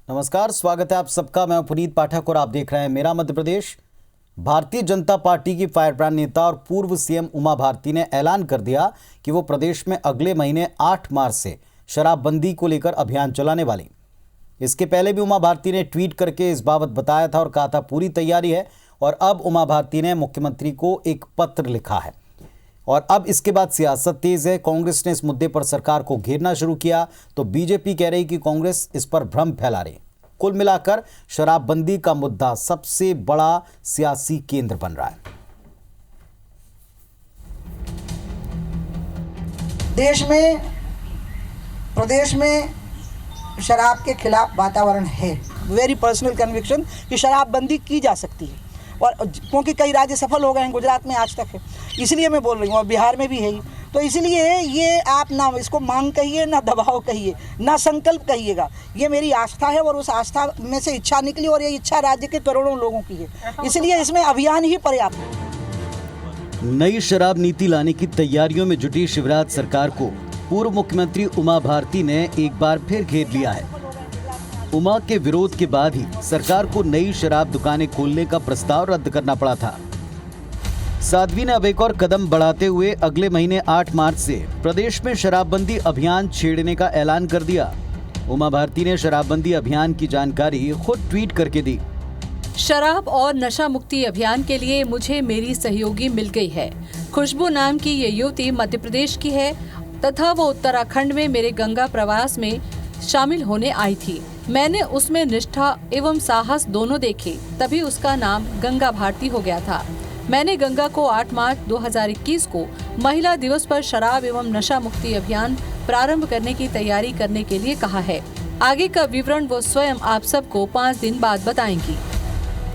नमस्कार, स्वागत है आप सबका। मैं पुनीत पाठक और आप देख रहे हैं मेरा मध्य प्रदेश। भारतीय जनता पार्टी की फायर ब्रांड नेता और पूर्व सीएम उमा भारती ने ऐलान कर दिया कि वो प्रदेश में अगले महीने 8 मार्च से शराबबंदी को लेकर अभियान चलाने वाली। इसके पहले भी उमा भारती ने ट्वीट करके इस बाबत बताया था और कहा था पूरी तैयारी है। और अब उमा भारती ने मुख्यमंत्री को एक पत्र लिखा है और अब इसके बाद सियासत तेज है। कांग्रेस ने इस मुद्दे पर सरकार को घेरना शुरू किया तो बीजेपी कह रही कि कांग्रेस इस पर भ्रम फैला रही। कुल मिलाकर शराबबंदी का मुद्दा सबसे बड़ा सियासी केंद्र बन रहा है। प्रदेश में शराब के खिलाफ वातावरण है। वेरी पर्सनल कन्विक्शन कि शराबबंदी की जा सकती है और क्योंकि कई राज्य सफल हो गए हैं, गुजरात में आज तक है, इसलिए मैं बोल रही हूँ, और बिहार में भी है ही। तो इसलिए ये आप ना इसको मांग कहिए, ना दबाव कहिए, ना संकल्प कहिएगा, ये मेरी आस्था है और उस आस्था में से इच्छा निकली और ये इच्छा राज्य के करोड़ों लोगों की है, इसलिए इसमें अभियान ही पर्याप्त है। नई शराब नीति लाने की तैयारियों में जुटी शिवराज सरकार को पूर्व मुख्यमंत्री उमा भारती ने एक बार फिर घेर लिया है। उमा के विरोध के बाद ही सरकार को नई शराब दुकानें खोलने का प्रस्ताव रद्द करना पड़ा था। साध्वी ने अब एक और कदम बढ़ाते हुए अगले महीने 8 मार्च से प्रदेश में शराबबंदी अभियान छेड़ने का ऐलान कर दिया। उमा भारती ने शराबबंदी अभियान की जानकारी खुद ट्वीट करके दी। शराब और नशा मुक्ति अभियान के लिए मुझे मेरी सहयोगी मिल गई है। खुशबू नाम की ये युवती मध्य प्रदेश की है तथा वो उत्तराखंड में मेरे गंगा प्रवास में शामिल होने आई थी। मैंने उसमें निष्ठा एवं साहस दोनों देखे, तभी उसका नाम गंगा भारती हो गया था। मैंने गंगा को 8 मार्च 2021 को महिला दिवस पर शराब एवं नशा मुक्ति अभियान प्रारंभ करने की तैयारी करने के लिए कहा है। आगे का विवरण वो स्वयं आप सबको 5 दिन बाद बताएंगी।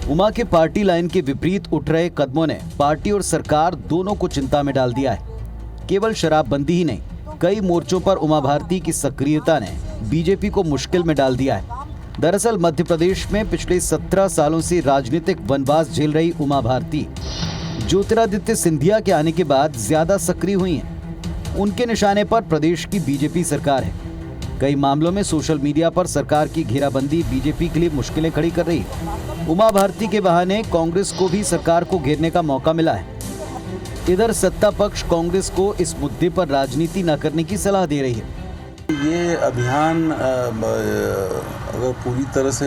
उमा के पार्टी लाइन के विपरीत उठ रहे कदमों ने पार्टी और सरकार दोनों को चिंता में डाल दिया है। केवल शराबबंदी ही नहीं, कई मोर्चों पर उमा भारती की सक्रियता ने बीजेपी को मुश्किल में डाल दिया है। दरअसल मध्य प्रदेश में पिछले 17 सालों से राजनीतिक वनवास झेल रही उमा भारती ज्योतिरादित्य सिंधिया के आने के बाद ज्यादा सक्रिय हुई हैं। उनके निशाने पर प्रदेश की बीजेपी सरकार है। कई मामलों में सोशल मीडिया पर सरकार की घेराबंदी बीजेपी के लिए मुश्किलें खड़ी कर रही है। उमा भारती के बहाने कांग्रेस को भी सरकार को घेरने का मौका मिला है। इधर सत्ता पक्ष कांग्रेस को इस मुद्दे पर राजनीति न करने की सलाह दे रही है। ये अभियान अगर पूरी तरह से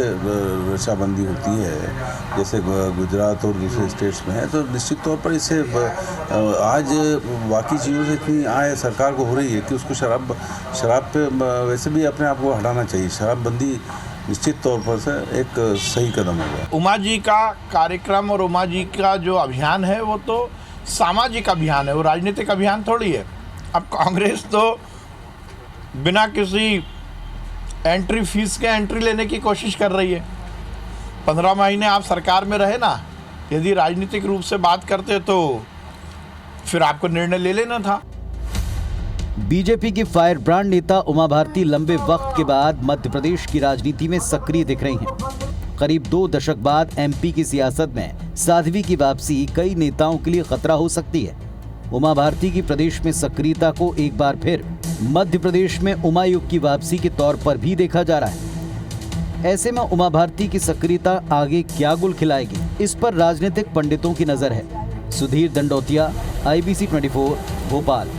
नशाबंदी होती है जैसे गुजरात और दूसरे स्टेट्स में है तो निश्चित तौर पर इससे आज बाकी चीज़ों से इतनी आय सरकार को हो रही है कि उसको शराब पे वैसे भी अपने आप को हटाना चाहिए। शराबबंदी निश्चित तौर पर से एक सही कदम होगा। उमा जी का कार्यक्रम और उमा जी का जो अभियान है वो तो सामाजिक अभियान है, वो राजनीतिक अभियान थोड़ी है। अब कांग्रेस तो बिना किसी एंट्री फीस के एंट्री लेने की कोशिश कर रही है। 15 महीने आप सरकार में रहे ना, यदि राजनीतिक रूप से बात करते तो फिर आपको निर्णय ले लेना था। बीजेपी की फायर ब्रांड नेता उमा भारती लंबे वक्त के बाद मध्य प्रदेश की राजनीति में सक्रिय दिख रही हैं। करीब 2 दशक बाद एमपी की सियासत में साध्वी की वापसी कई नेताओं के लिए खतरा हो सकती है। उमा भारती की प्रदेश में सक्रियता को एक बार फिर मध्य प्रदेश में उमा युग की वापसी के तौर पर भी देखा जा रहा है। ऐसे में उमा भारती की सक्रियता आगे क्या गुल खिलाएगी, इस पर राजनीतिक पंडितों की नजर है। सुधीर दंडोतिया, IBC 24, भोपाल।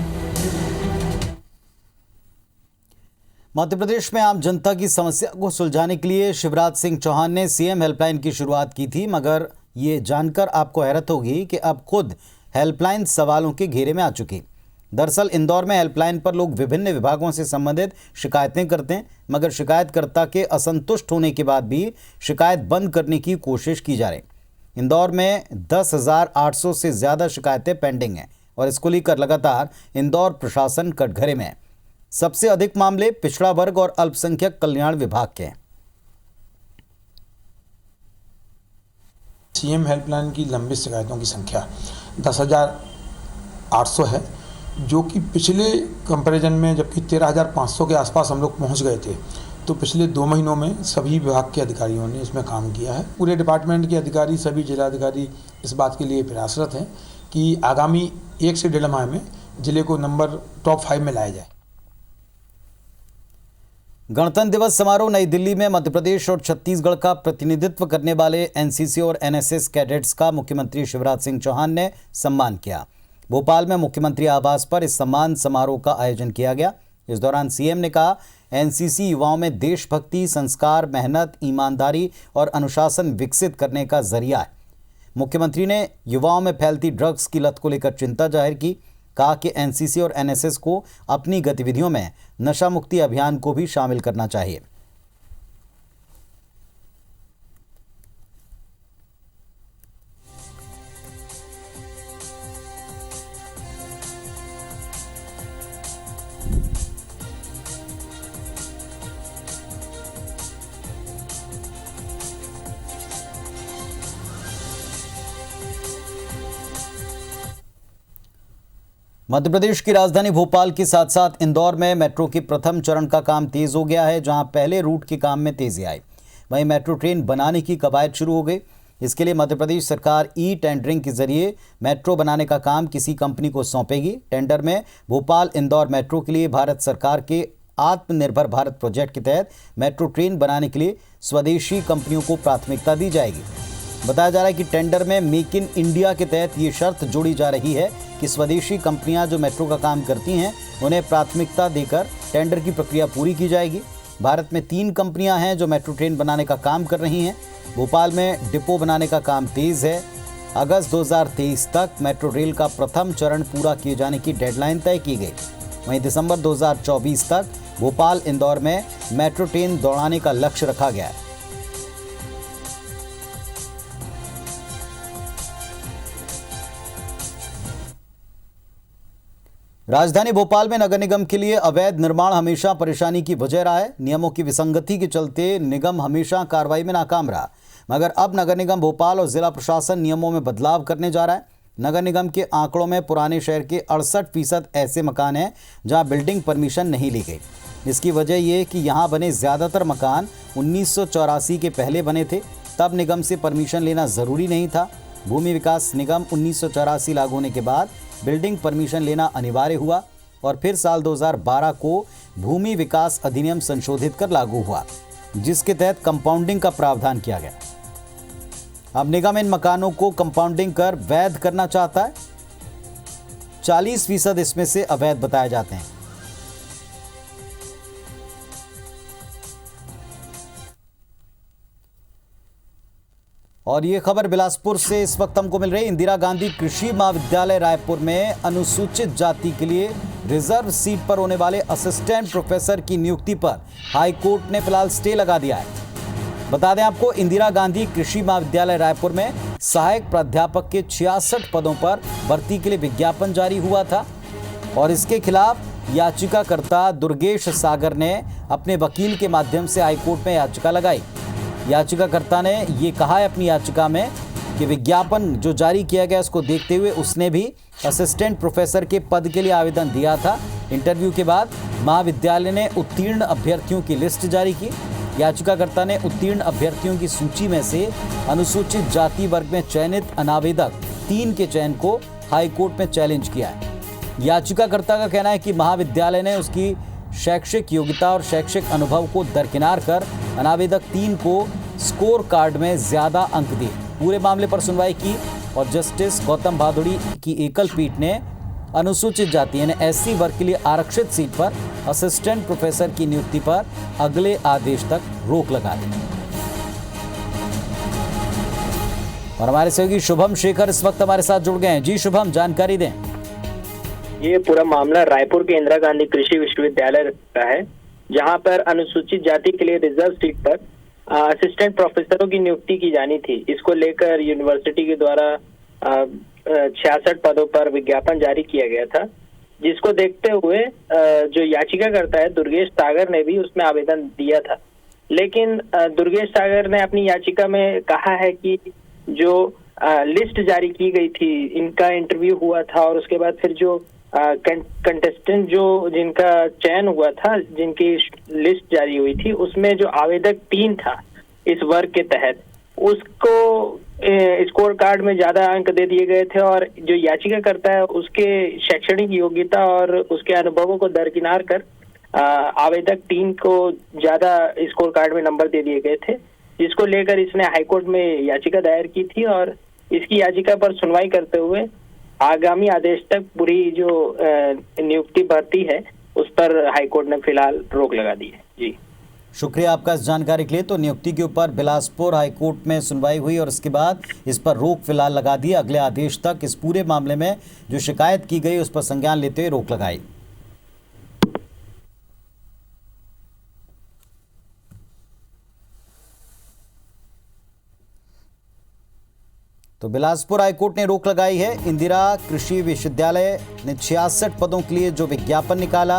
मध्य प्रदेश में आम जनता की समस्या को सुलझाने के लिए शिवराज सिंह चौहान ने सीएम हेल्पलाइन की शुरुआत की थी, मगर ये जानकर आपको हैरत होगी कि अब खुद हेल्पलाइन सवालों के घेरे में आ चुकी। दरअसल इंदौर में हेल्पलाइन पर लोग विभिन्न विभागों से संबंधित शिकायतें करते हैं, मगर शिकायतकर्ता के असंतुष्ट होने के बाद भी शिकायत बंद करने की कोशिश की जा रही। इंदौर में 10,800 से ज़्यादा शिकायतें पेंडिंग हैं और इसको लेकर लगातार इंदौर प्रशासन कटघरे में है। सबसे अधिक मामले पिछड़ा वर्ग और अल्पसंख्यक कल्याण विभाग के हैं। सीएम हेल्पलाइन की लंबित शिकायतों की संख्या 10,800 है, जो कि पिछले कंपैरिजन में जबकि 13,500 के आसपास हम लोग पहुंच गए थे, तो पिछले 2 महीनों में सभी विभाग के अधिकारियों ने इसमें काम किया है। पूरे डिपार्टमेंट के अधिकारी, सभी जिलाधिकारी इस बात के लिए प्रयासरत हैं कि आगामी 1 से 1.5 माह में जिले को नंबर टॉप 5 में लाया जाए। गणतंत्र दिवस समारोह नई दिल्ली में मध्य प्रदेश और छत्तीसगढ़ का प्रतिनिधित्व करने वाले एनसीसी और एनएसएस कैडेट्स का मुख्यमंत्री शिवराज सिंह चौहान ने सम्मान किया। भोपाल में मुख्यमंत्री आवास पर इस सम्मान समारोह का आयोजन किया गया। इस दौरान सीएम ने कहा, एनसीसी युवाओं में देशभक्ति, संस्कार, मेहनत, ईमानदारी और अनुशासन विकसित करने का जरिया है। मुख्यमंत्री ने युवाओं में फैलती ड्रग्स की लत को लेकर चिंता जाहिर की। कहा कि एनसीसी और एनएसएस को अपनी गतिविधियों में नशा मुक्ति अभियान को भी शामिल करना चाहिए। मध्य प्रदेश की राजधानी भोपाल के साथ साथ इंदौर में मेट्रो के प्रथम चरण का काम तेज हो गया है। जहां पहले रूट के काम में तेजी आई, वहीं मेट्रो ट्रेन बनाने की कवायद शुरू हो गई। इसके लिए मध्य प्रदेश सरकार ई टेंडरिंग के जरिए मेट्रो बनाने का काम किसी कंपनी को सौंपेगी। टेंडर में भोपाल इंदौर मेट्रो के लिए भारत सरकार के आत्मनिर्भर भारत प्रोजेक्ट के तहत मेट्रो ट्रेन बनाने के लिए स्वदेशी कंपनियों को प्राथमिकता दी जाएगी। बताया जा रहा है कि टेंडर में मेक इन इंडिया के तहत ये शर्त जोड़ी जा रही है कि स्वदेशी कंपनियां जो मेट्रो का काम करती हैं उन्हें प्राथमिकता देकर टेंडर की प्रक्रिया पूरी की जाएगी। भारत में 3 कंपनियां हैं जो मेट्रो ट्रेन बनाने का काम कर रही हैं। भोपाल में डिपो बनाने का काम तेज है। अगस्त 2023 तक मेट्रो रेल का प्रथम चरण पूरा किए जाने की डेडलाइन तय की गई। वहीं दिसंबर 2024 तक भोपाल इंदौर में मेट्रो ट्रेन दौड़ाने का लक्ष्य रखा गया है। राजधानी भोपाल में नगर निगम के लिए अवैध निर्माण हमेशा परेशानी की वजह रहा है। नियमों की विसंगति के चलते निगम हमेशा कार्रवाई में नाकाम रहा, मगर अब नगर निगम भोपाल और जिला प्रशासन नियमों में बदलाव करने जा रहा है। नगर निगम के आंकड़ों में पुराने शहर के 68% ऐसे मकान हैं जहां बिल्डिंग परमिशन नहीं ली गई। इसकी वजह यह कि यहां बने ज़्यादातर मकान 1984 के पहले बने थे, तब निगम से परमिशन लेना ज़रूरी नहीं था। भूमि विकास निगम 1984 लागू होने के बाद बिल्डिंग परमिशन लेना अनिवार्य हुआ और फिर साल 2012 को भूमि विकास अधिनियम संशोधित कर लागू हुआ, जिसके तहत कंपाउंडिंग का प्रावधान किया गया। अब निगम इन मकानों को कंपाउंडिंग कर वैध करना चाहता है। 40% इसमें से अवैध बताए जाते हैं। और ये खबर बिलासपुर से इस वक्त हमको मिल रही है। इंदिरा गांधी कृषि महाविद्यालय रायपुर में अनुसूचित जाति के लिए रिजर्व सीट पर होने वाले असिस्टेंट प्रोफेसर की नियुक्ति पर हाई कोर्ट ने फिलहाल स्टे लगा दिया है। बता दें आपको, इंदिरा गांधी कृषि महाविद्यालय रायपुर में सहायक प्राध्यापक के 66 पदों पर भर्ती के लिए विज्ञापन जारी हुआ था और इसके खिलाफ याचिकाकर्ता दुर्गेश सागर ने अपने वकील के माध्यम से हाईकोर्ट में याचिका लगाई। याचिकाकर्ता ने ये कहा है अपनी याचिका में कि विज्ञापन जो जारी किया गया उसको देखते हुए उसने भी असिस्टेंट प्रोफेसर के पद के लिए आवेदन दिया था। इंटरव्यू के बाद महाविद्यालय ने उत्तीर्ण अभ्यर्थियों की लिस्ट जारी की। याचिकाकर्ता ने उत्तीर्ण अभ्यर्थियों की सूची में से अनुसूचित जाति वर्ग में चयनित अनावेदक 3 के चयन को हाईकोर्ट में चैलेंज किया है। याचिकाकर्ता का कहना है कि महाविद्यालय ने उसकी शैक्षिक योग्यता और शैक्षिक अनुभव को दरकिनार कर अनावेदक 3 को स्कोर कार्ड में ज़्यादा अंक दिए। पूरे मामले पर सुनवाई की और जस्टिस गौतम भादुड़ी की एकल पीठ ने अनुसूचित जाति यानी एससी वर्ग के लिए आरक्षित सीट पर असिस्टेंट प्रोफेसर की नियुक्ति पर अगले आदेश तक रोक लगा दी। और हमारे सहयोगी शुभम शेखर इस वक्त हमारे साथ जुड़ गए हैं। जी शुभम, जानकारी दें। ये पूरा मामला रायपुर के इंदिरा गांधी कृषि विश्वविद्यालय का है, जहां पर अनुसूचित जाति के लिए रिजर्व सीट पर असिस्टेंट प्रोफेसरों की नियुक्ति की जानी थी। इसको लेकर यूनिवर्सिटी के द्वारा 66 पदों पर विज्ञापन जारी किया गया था, जिसको देखते हुए जो याचिकाकर्ता है दुर्गेश सागर ने भी उसमें आवेदन दिया था। लेकिन दुर्गेश सागर ने अपनी याचिका में कहा है कि जो लिस्ट जारी की गई थी, इनका इंटरव्यू हुआ था और उसके बाद फिर जो कंटेस्टेंट जो जिनका चयन हुआ था, जिनकी लिस्ट जारी हुई थी, उसमें जो आवेदक 3 था इस वर्ग के तहत, उसको स्कोर कार्ड में ज्यादा अंक दे दिए गए थे और जो याचिका करता है उसके शैक्षणिक योग्यता और उसके अनुभवों को दरकिनार कर आवेदक टीम को ज्यादा स्कोर कार्ड में नंबर दे दिए गए थे, जिसको लेकर इसने हाईकोर्ट में याचिका दायर की थी और इसकी याचिका पर सुनवाई करते हुए आगामी आदेश तक पूरी जो नियुक्ति भर्ती है उस पर हाईकोर्ट ने फिलहाल रोक लगा दी है। जी शुक्रिया आपका इस जानकारी के लिए। तो नियुक्ति के ऊपर बिलासपुर हाईकोर्ट में सुनवाई हुई और इसके बाद इस पर रोक फिलहाल लगा दी। अगले आदेश तक इस पूरे मामले में जो शिकायत की गई उस पर संज्ञान लेते हुए रोक लगाई। तो बिलासपुर हाईकोर्ट ने रोक लगाई है। इंदिरा कृषि विश्वविद्यालय ने 66 पदों के लिए जो विज्ञापन निकाला,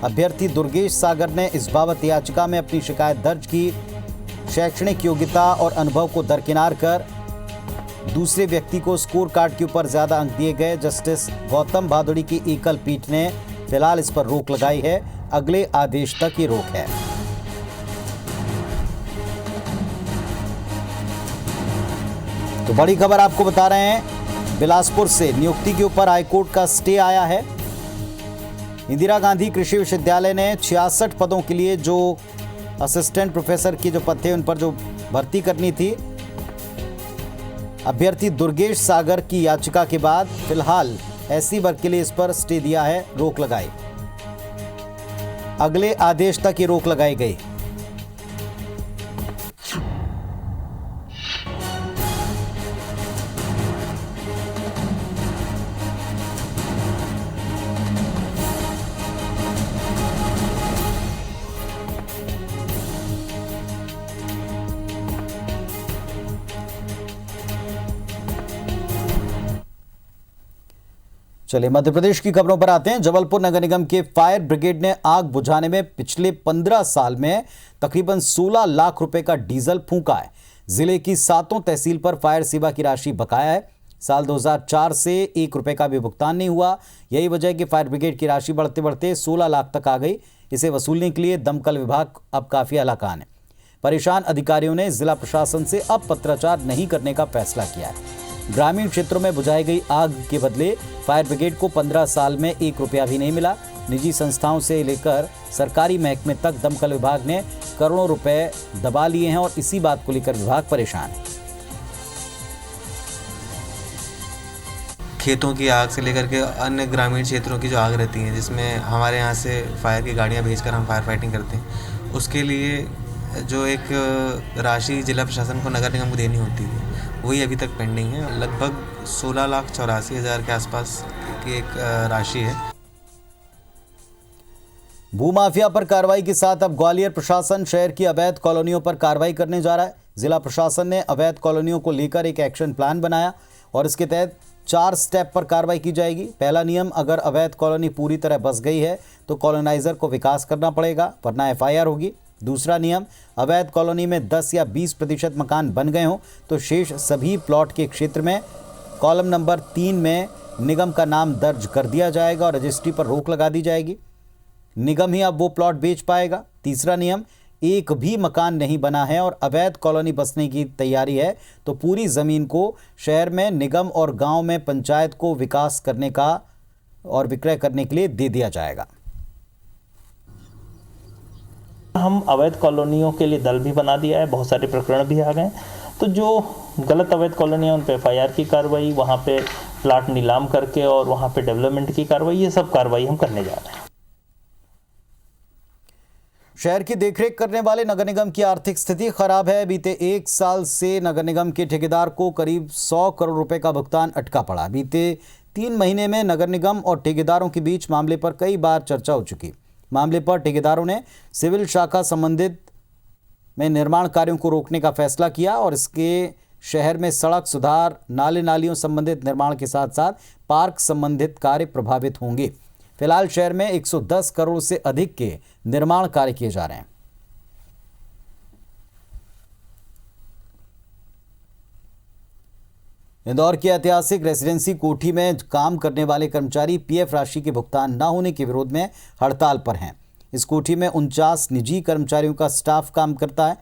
अभ्यर्थी दुर्गेश सागर ने इस बाबत याचिका में अपनी शिकायत दर्ज की। शैक्षणिक योग्यता और अनुभव को दरकिनार कर दूसरे व्यक्ति को स्कोर कार्ड के ऊपर ज्यादा अंक दिए गए। जस्टिस गौतम भादुड़ी की एकल पीठ ने फिलहाल इस पर रोक लगाई है। अगले आदेश तक ये रोक है। तो बड़ी खबर आपको बता रहे हैं, बिलासपुर से नियुक्ति के ऊपर हाईकोर्ट का स्टे आया है। इंदिरा गांधी कृषि विश्वविद्यालय ने 66 पदों के लिए जो असिस्टेंट प्रोफेसर की जो पद थे उन पर जो भर्ती करनी थी, अभ्यर्थी दुर्गेश सागर की याचिका के बाद फिलहाल एससी वर्ग के लिए इस पर स्टे दिया है, रोक लगाई। अगले आदेश तक ये रोक लगाई गई। चलिए मध्य प्रदेश की खबरों पर आते हैं। जबलपुर नगर निगम के फायर ब्रिगेड ने आग बुझाने में पिछले 15 साल में तकरीबन 16 लाख रुपए का डीजल फूंका है। जिले की 7 तहसील पर फायर सेवा की राशि बकाया है। साल 2004 से 1 रुपए का भी भुगतान नहीं हुआ। यही वजह है कि फायर ब्रिगेड की राशि बढ़ते बढ़ते 16 लाख तक आ गई। इसे वसूलने के लिए दमकल विभाग अब काफी हलाकान है। परेशान अधिकारियों ने जिला प्रशासन से अब पत्राचार नहीं करने का फैसला किया है। ग्रामीण क्षेत्रों में बुझाई गई आग के बदले फायर ब्रिगेड को 15 साल में 1 रुपया भी नहीं मिला। निजी संस्थाओं से लेकर सरकारी महकमे तक दमकल विभाग ने करोड़ों रुपए दबा लिए हैं और इसी बात को लेकर विभाग परेशान है। खेतों की आग से लेकर के अन्य ग्रामीण क्षेत्रों की जो आग रहती हैं, जिसमें हमारे यहाँ से फायर की गाड़ियाँ भेजकर हम फायर फाइटिंग करते हैं, उसके लिए जो एक राशि जिला प्रशासन को नगर निगम को देनी होती है वही अभी तक पेंडिंग है। लगभग 16,84,000 के आसपास की एक राशि है। भूमाफिया पर कार्रवाई के साथ अब ग्वालियर प्रशासन शहर की अवैध कॉलोनियों पर कार्रवाई करने जा रहा है। जिला प्रशासन ने अवैध कॉलोनियों को लेकर एक एक्शन प्लान बनाया और इसके तहत 4 स्टेप पर कार्रवाई की जाएगी। पहला नियम, अगर अवैध कॉलोनी पूरी तरह बस गई है तो कॉलोनाइजर को विकास करना पड़ेगा वरना FIR होगी। दूसरा नियम, अवैध कॉलोनी में 10 या 20% मकान बन गए हों तो शेष सभी प्लॉट के क्षेत्र में कॉलम नंबर 3 में निगम का नाम दर्ज कर दिया जाएगा और रजिस्ट्री पर रोक लगा दी जाएगी। निगम ही अब वो प्लॉट बेच पाएगा। तीसरा नियम, एक भी मकान नहीं बना है और अवैध कॉलोनी बसने की तैयारी है तो पूरी ज़मीन को शहर में निगम और गांव में पंचायत को विकास करने का और विक्रय करने के लिए दे दिया जाएगा। हम अवैध कॉलोनियों के लिए दल भी बना दिया है, बहुत सारे प्रकरण भी आ गए। तो जो गलत अवैध कॉलोनियाँ उन पे FIR की कार्रवाई, वहाँ पे प्लाट नीलाम करके और वहाँ पे डेवलपमेंट की कार्रवाई, ये सब कार्रवाई हम करने जा रहे हैं। शहर की देखरेख करने वाले नगर निगम की आर्थिक स्थिति खराब है। बीते 1 साल से नगर निगम के ठेकेदार को करीब 100 करोड़ रुपए का भुगतान अटका पड़ा। बीते 3 महीने में नगर निगम और ठेकेदारों के बीच मामले पर कई बार चर्चा हो चुकी। मामले पर ठेकेदारों ने सिविल शाखा संबंधित में निर्माण कार्यों को रोकने का फैसला किया और इसके शहर में सड़क सुधार, नाले नालियों संबंधित निर्माण के साथ साथ पार्क संबंधित कार्य प्रभावित होंगे। फिलहाल शहर में 110 करोड़ से अधिक के निर्माण कार्य किए जा रहे हैं। इंदौर की ऐतिहासिक रेजिडेंसी कोठी में काम करने वाले कर्मचारी PF राशि के भुगतान न होने के विरोध में हड़ताल पर हैं। इस कोठी में 49 निजी कर्मचारियों का स्टाफ काम करता है।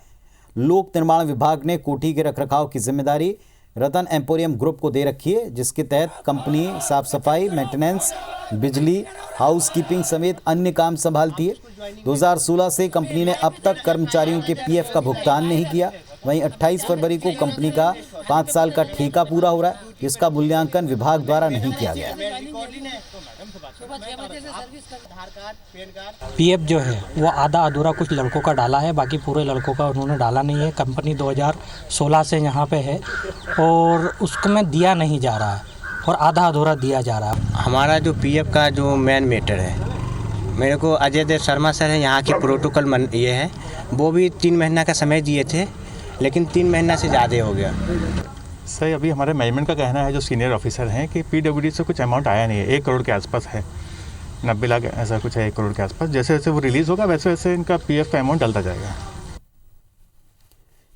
लोक निर्माण विभाग ने कोठी के रखरखाव की जिम्मेदारी रतन एम्पोरियम ग्रुप को दे रखी है, जिसके तहत कंपनी साफ सफाई, मेंटेनेंस, बिजली, हाउसकीपिंग समेत अन्य काम संभालती है। 2016 से कंपनी ने अब तक कर्मचारियों के पीएफ का भुगतान नहीं किया। वहीं 28 फरवरी को कंपनी का 5 साल का ठेका पूरा हो रहा है, जिसका मूल्यांकन विभाग द्वारा नहीं किया गया। पीएफ जो है वो आधा अधूरा कुछ लड़कों का डाला है, बाकी पूरे लड़कों का उन्होंने डाला नहीं है। कंपनी 2016 से यहाँ पे है और उसको में दिया नहीं जा रहा है और आधा अधूरा दिया जा रहा है। हमारा जो पीएफ का जो मेन मैटर है, मेरे को अजय देव शर्मा सर है, यहाँ के प्रोटोकॉल ये है, वो भी 3 महीना का समय दिए थे, लेकिन 3 महीना से ज़्यादा हो गया। सर अभी हमारे मैनेजमेंट का कहना है, जो सीनियर ऑफिसर हैं, कि पीडब्ल्यूडी से कुछ अमाउंट आया नहीं है। 1 करोड़ के आसपास है, 90 लाख ऐसा कुछ है 1 करोड़ के आसपास। जैसे जैसे वो रिलीज़ होगा वैसे वैसे इनका पीएफ का अमाउंट डलता जाएगा।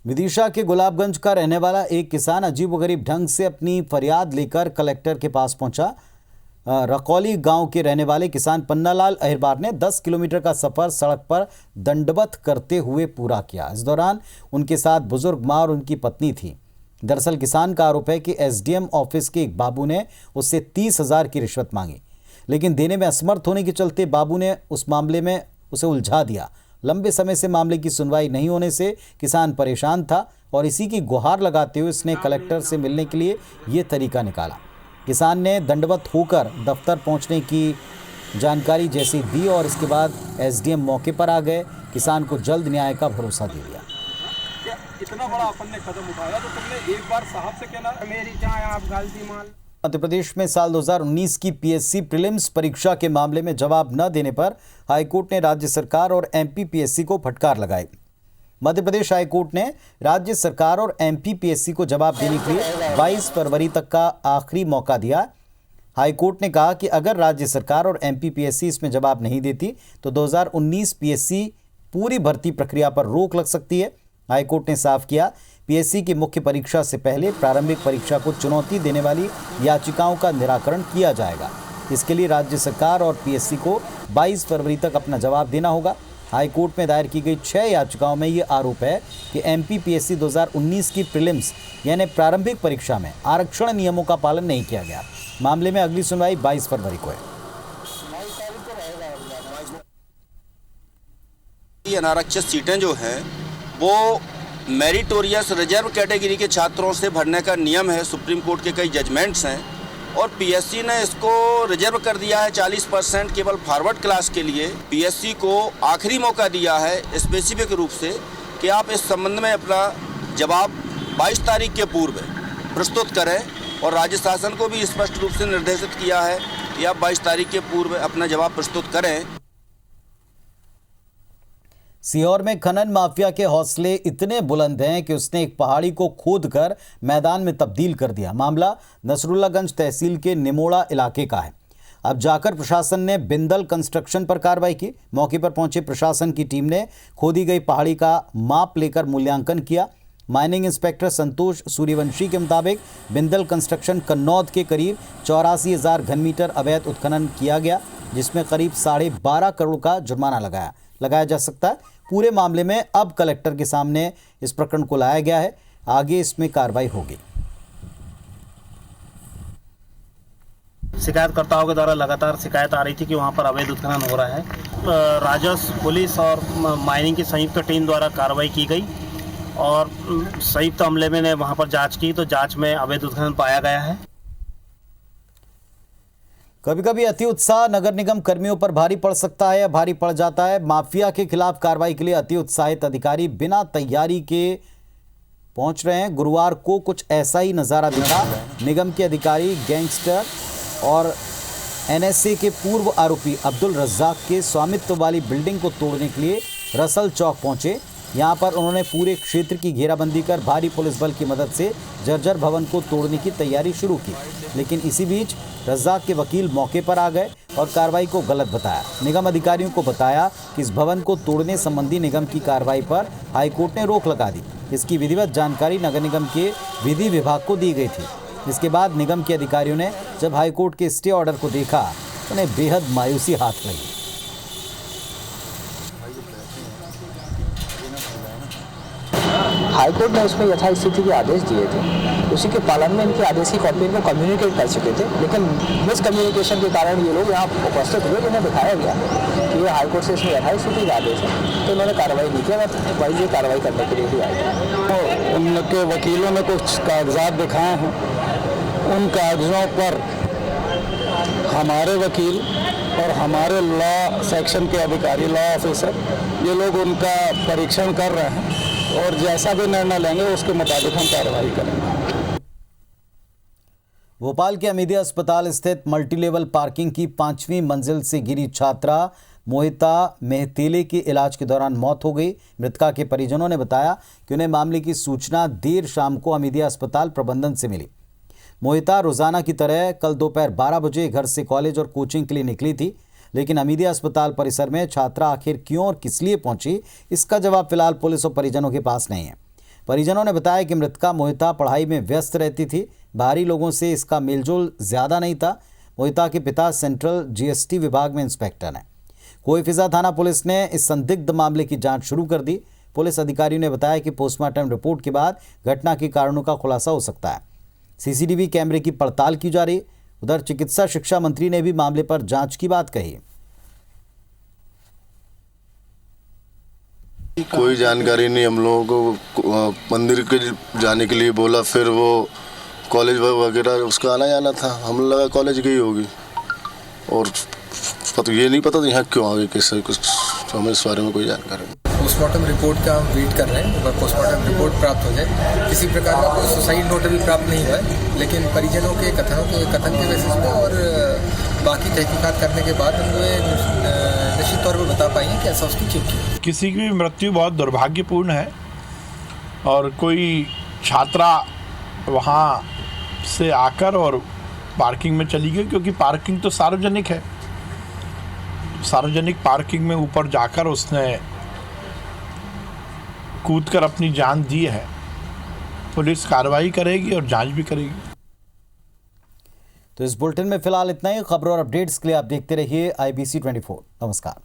विदिशा के गुलाबगंज का रहने वाला एक किसान अजीबोगरीब ढंग से अपनी फरियाद लेकर कलेक्टर के पास पहुंचा। रकौली गांव के रहने वाले किसान पन्नालाल अहिरबार ने 10 किलोमीटर का सफर सड़क पर दंडवत करते हुए पूरा किया। इस दौरान उनके साथ बुजुर्ग मां और उनकी पत्नी थी। दरअसल किसान का आरोप है कि एसडीएम ऑफिस के एक बाबू ने उससे 30,000 की रिश्वत मांगी, लेकिन देने में असमर्थ होने के चलते बाबू ने उस मामले में उसे उलझा दिया। लंबे समय से मामले की सुनवाई नहीं होने से किसान परेशान था और इसी की गुहार लगाते हुए उसने कलेक्टर से मिलने के लिए ये तरीका निकाला। किसान ने दंडवत होकर दफ्तर पहुंचने की जानकारी जैसी दी और इसके बाद एसडीएम मौके पर आ गए। किसान को जल्द न्याय का भरोसा दे दिया। इतना बड़ा अपन ने कदम उठाया तो तुमने एक बार साहब से कहना मेरी चाहे आप गलती मान। मध्य प्रदेश में साल 2019 की पीएससी प्रीलिम्स परीक्षा के मामले में जवाब न देने पर हाईकोर्ट ने राज्य सरकार और एमपी पीएससी को फटकार लगाई। मध्य प्रदेश हाईकोर्ट ने राज्य सरकार और एमपी पीएससी को जवाब देने के लिए 22 फरवरी तक का आखिरी मौका दिया। हाईकोर्ट ने कहा कि अगर राज्य सरकार और एमपी पीएससी इसमें जवाब नहीं देती तो 2019 पीएससी पूरी भर्ती प्रक्रिया पर रोक लग सकती है। हाईकोर्ट ने साफ किया, पीएससी की मुख्य परीक्षा से पहले प्रारंभिक परीक्षा को चुनौती देने वाली याचिकाओं का निराकरण किया जाएगा। इसके लिए राज्य सरकार और पीएससी को 22 फरवरी तक अपना जवाब देना होगा। हाईकोर्ट में दायर की गई 6 याचिकाओं में ये आरोप है कि एमपी पीएससी 2019 की प्रीलिम्स यानी प्रारंभिक परीक्षा में आरक्षण नियमों का पालन नहीं किया गया। मामले में अगली सुनवाई 22 फरवरी को है। अनारक्षित सीटें जो हैं वो मेरिटोरियस रिजर्व कैटेगरी के छात्रों से भरने का नियम है। सुप्रीम कोर्ट के कई जजमेंट्स हैं और पीएससी ने इसको रिजर्व कर दिया है 40% केवल फॉरवर्ड क्लास के लिए। पीएससी को आखिरी मौका दिया है स्पेसिफिक रूप से कि आप इस संबंध में अपना जवाब 22 तारीख के पूर्व प्रस्तुत करें और राज्य शासन को भी स्पष्ट रूप से निर्देशित किया है कि आप 22 तारीख के पूर्व अपना जवाब प्रस्तुत करें। सीहोर में खनन माफिया के हौसले इतने बुलंद हैं कि उसने एक पहाड़ी को खोदकर मैदान में तब्दील कर दिया। मामला नसरुल्लागंज तहसील के निमोड़ा इलाके का है। अब जाकर प्रशासन ने बिंदल कंस्ट्रक्शन पर कार्रवाई की। मौके पर पहुंचे प्रशासन की टीम ने खोदी गई पहाड़ी का माप लेकर मूल्यांकन किया। माइनिंग इंस्पेक्टर संतोष सूर्यवंशी के मुताबिक बिंदल कंस्ट्रक्शन कन्नौद के करीब 84,000 घन मीटर अवैध उत्खनन किया गया, जिसमें करीब 12.5 करोड़ का जुर्माना लगाया जा सकता है। पूरे मामले में अब कलेक्टर के सामने इस प्रकरण को लाया गया है। आगे इसमें कार्रवाई होगी। शिकायतकर्ताओं के द्वारा लगातार शिकायत आ रही थी कि वहां पर अवैध उत्खनन हो रहा है। राजस्व, पुलिस और माइनिंग की संयुक्त टीम द्वारा कार्रवाई की गई और संयुक्त अमले में ने वहां पर जांच की तो जांच में अवैध उत्खनन पाया गया है। कभी कभी अति उत्साह नगर निगम कर्मियों पर भारी पड़ सकता है या भारी पड़ जाता है। माफिया के खिलाफ कार्रवाई के लिए अति उत्साहित अधिकारी बिना तैयारी के पहुंच रहे हैं। गुरुवार को कुछ ऐसा ही नजारा दिखा। निगम के अधिकारी गैंगस्टर और एनएसए के पूर्व आरोपी अब्दुल रज्जाक के स्वामित्व वाली बिल्डिंग को तोड़ने के लिए रसल चौक पहुंचे। यहां पर उन्होंने पूरे क्षेत्र की घेराबंदी कर भारी पुलिस बल की मदद से जर्जर भवन को तोड़ने की तैयारी शुरू की, लेकिन इसी बीच रज्जाक के वकील मौके पर आ गए और कार्रवाई को गलत बताया। निगम अधिकारियों को बताया कि इस भवन को तोड़ने संबंधी निगम की कार्रवाई पर हाईकोर्ट ने रोक लगा दी। इसकी विधिवत जानकारी नगर निगम के विधि विभाग को दी गई थी। इसके बाद निगम के अधिकारियों ने जब हाईकोर्ट के स्टे ऑर्डर को देखा तो उन्हें बेहद मायूसी हाथ लगी। हाईकोर्ट ने उसमें यथास्थिति के आदेश दिए थे, उसी के पालन में इनके आदेश की कॉपी इनको कम्युनिकेट कर चुके थे, लेकिन मिसकम्युनिकेशन के कारण ये लोग यहाँ उपस्थित हुए, जिन्हें दिखाया गया कि ये हाईकोर्ट से इसमें यथास्थिति का आदेश है, तो उन्होंने कार्रवाई नहीं किया, वाइज ये कार्रवाई करने के लिए भी आए। उनके वकीलों ने कुछ कागजात दिखाए हैं, उन कागजों पर हमारे वकील और हमारे लॉ सेक्शन के अधिकारी, लॉ ऑफिसर, ये लोग उनका परीक्षण कर रहे हैं और जैसा भी निर्णय लेंगे उसके मुताबिक हम कार्रवाई करेंगे। भोपाल के हमीदिया अस्पताल स्थित मल्टीलेवल पार्किंग की 5वीं मंजिल से गिरी छात्रा मोहिता मेहतेले की इलाज के दौरान मौत हो गई। मृतका के परिजनों ने बताया कि उन्हें मामले की सूचना देर शाम को हमीदिया अस्पताल प्रबंधन से मिली। मोहिता रोजाना की तरह कल दोपहर 12 बजे घर से कॉलेज और कोचिंग के लिए निकली थी, लेकिन हमीदिया अस्पताल परिसर में छात्रा आखिर क्यों और किस लिए पहुंची, इसका जवाब फिलहाल पुलिस और परिजनों के पास नहीं है। परिजनों ने बताया कि मृतका मोहिता पढ़ाई में व्यस्त रहती थी, बाहरी लोगों से इसका मेलजोल ज़्यादा नहीं था। मोहिता के पिता सेंट्रल जीएसटी विभाग में इंस्पेक्टर हैं। कोईफिजा थाना पुलिस ने इस संदिग्ध मामले की जांच शुरू कर दी। पुलिस अधिकारियों ने बताया कि पोस्टमार्टम रिपोर्ट के बाद घटना के कारणों का खुलासा हो सकता है। सीसीटीवी कैमरे की पड़ताल की जा रही। उधर चिकित्सा शिक्षा मंत्री ने भी मामले पर जांच की बात कही। कोई जानकारी नहीं, हम लोगों को मंदिर के जाने के लिए बोला, फिर वो कॉलेज वगैरह उसका आना जाना था, हम लगा कॉलेज गई होगी और ये नहीं पता था यहाँ क्यों आ गई, कैसे, कुछ हमें इस बारे में कोई जानकारी नहीं। पोस्टमार्टम रिपोर्ट का हम वेट कर रहे हैं, अगर पोस्टमार्टम रिपोर्ट प्राप्त हो जाए। किसी प्रकार का कोई सुसाइड नोट अभी प्राप्त नहीं हुआ है, लेकिन परिजनों के कथन के बेसिस पे और बाकी तहकीकात करने के बाद हम निश्चित तौर पर बता पाएंगे कि ऐसा उसकी चिपकी। किसी की भी मृत्यु बहुत दुर्भाग्यपूर्ण है और कोई छात्रा वहाँ से आकर और पार्किंग में चली गई, क्योंकि पार्किंग तो सार्वजनिक है। सार्वजनिक पार्किंग में ऊपर जाकर उसने कूदकर अपनी जान दी है। पुलिस कार्रवाई करेगी और जांच भी करेगी। तो इस बुलेटिन में फिलहाल इतना ही। खबरों और अपडेट्स के लिए आप देखते रहिए IBC 24। नमस्कार।